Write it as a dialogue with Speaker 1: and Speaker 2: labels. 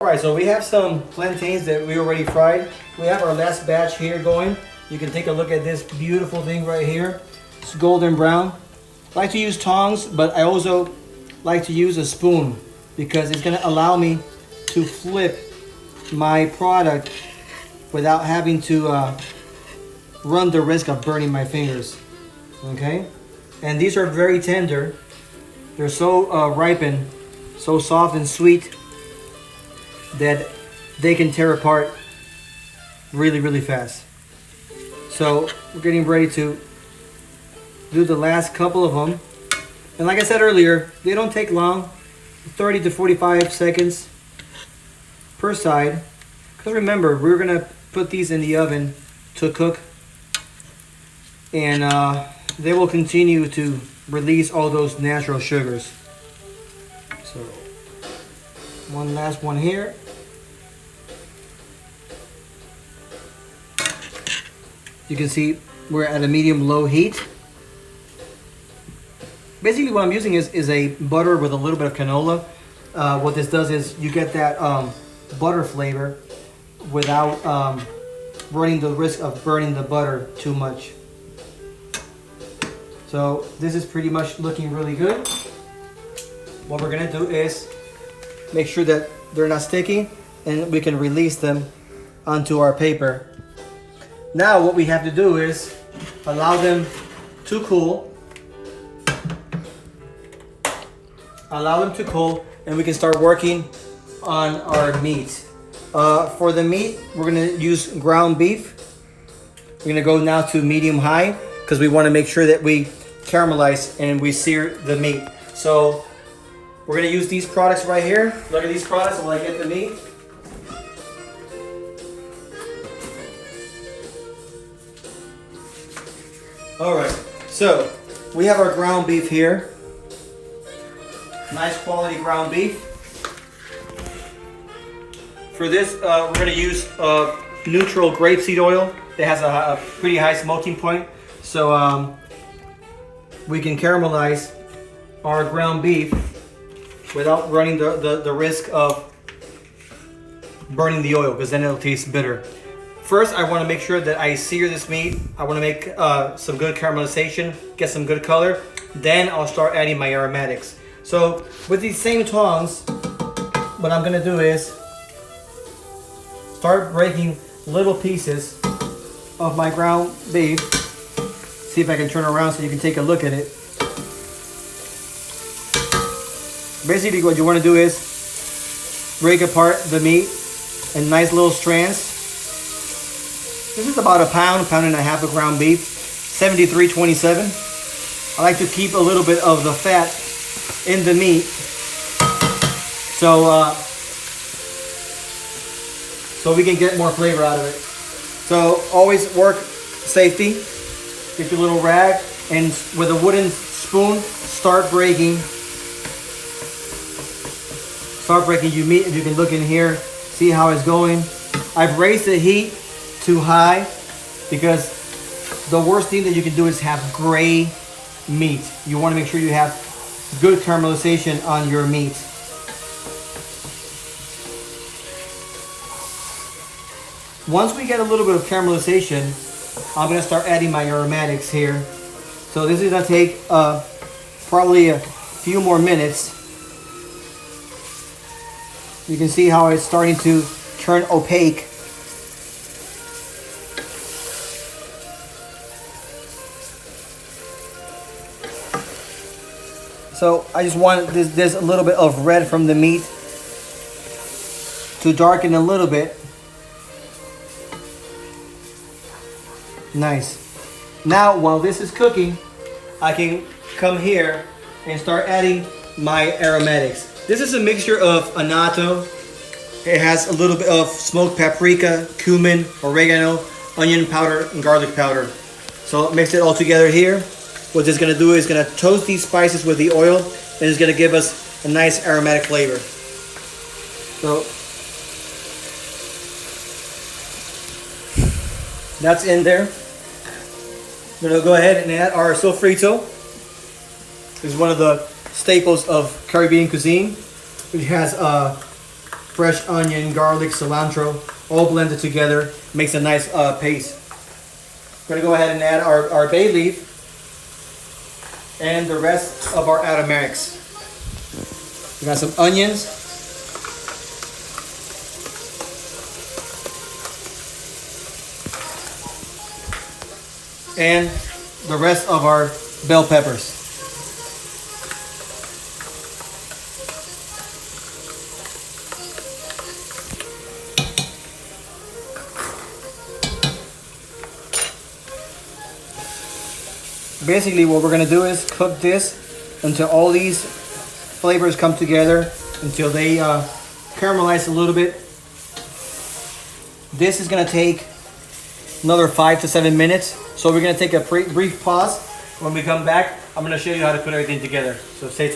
Speaker 1: Alright, so we have some plantains that we already fried. We have our last batch here going. You can take a look at this beautiful thing right here. It's golden brown. I like to use tongs, but I also like to use a spoon because it's going to allow me to flip my product without having to run the risk of burning my fingers. Okay? And these are very tender. They're so ripened, so soft and sweet that they can tear apart really, really fast. So we're getting ready to do the last couple of them. And like I said earlier, they don't take long, 30 to 45 seconds per side. Because remember, we're gonna put these in the oven to cook, and they will continue to release all those natural sugars. So one last one here. You can see we're at a medium-low heat. Basically what I'm using is a butter with a little bit of canola. What this does is you get that butter flavor without running the risk of burning the butter too much. So this is pretty much looking really good. What we're gonna do is make sure that they're not sticky and we can release them onto our paper. Now what we have to do is allow them to cool. Allow them to cool, and we can start working on our meat. For the meat, we're gonna use ground beef. We're gonna go now to medium high because we wanna make sure that we caramelize and we sear the meat. So we're gonna use these products right here. Look at these products while I get the meat. All right, so we have our ground beef here. Nice quality ground beef. For this, we're going to use neutral grapeseed oil that has a pretty high smoking point. So we can caramelize our ground beef without running the risk of burning the oil, because then it'll taste bitter. First, I want to make sure that I sear this meat. I want to make some good caramelization, get some good color. Then I'll start adding my aromatics. So with these same tongs, what I'm gonna do is start breaking little pieces of my ground beef. See if I can turn around so you can take a look at it. Basically what you wanna do is break apart the meat in nice little strands. This is about a pound and a half of ground beef, 73.27. I like to keep a little bit of the fat in the meat, so we can get more flavor out of it. So always work safety. Get your little rag and with a wooden spoon start breaking your meat. If you can look in here, see how it's going. I've raised the heat too high because the worst thing that you can do is have gray meat. You want to make sure you have good caramelization on your meat. Once we get a little bit of caramelization, I'm going to start adding my aromatics here. So this is going to take probably a few more minutes. You can see how it's starting to turn opaque. So I just want this a little bit of red from the meat to darken a little bit. Nice. Now while this is cooking, I can come here and start adding my aromatics. This is a mixture of annatto. It has a little bit of smoked paprika, cumin, oregano, onion powder, and garlic powder. So mix it all together here. What it's gonna do is gonna toast these spices with the oil, and it's gonna give us a nice aromatic flavor. So that's in there. We're gonna go ahead and add our sofrito. This is one of the staples of Caribbean cuisine. It has fresh onion, garlic, cilantro, all blended together. Makes a nice paste. We're gonna go ahead and add our bay leaf and the rest of our aromatics. We got some onions. And the rest of our bell peppers. Basically what we're going to do is cook this until all these flavors come together, until they caramelize a little bit. This is going to take another 5 to 7 minutes. So we're going to take a brief pause. When we come back, I'm going to show you how to put everything together. So stay tuned.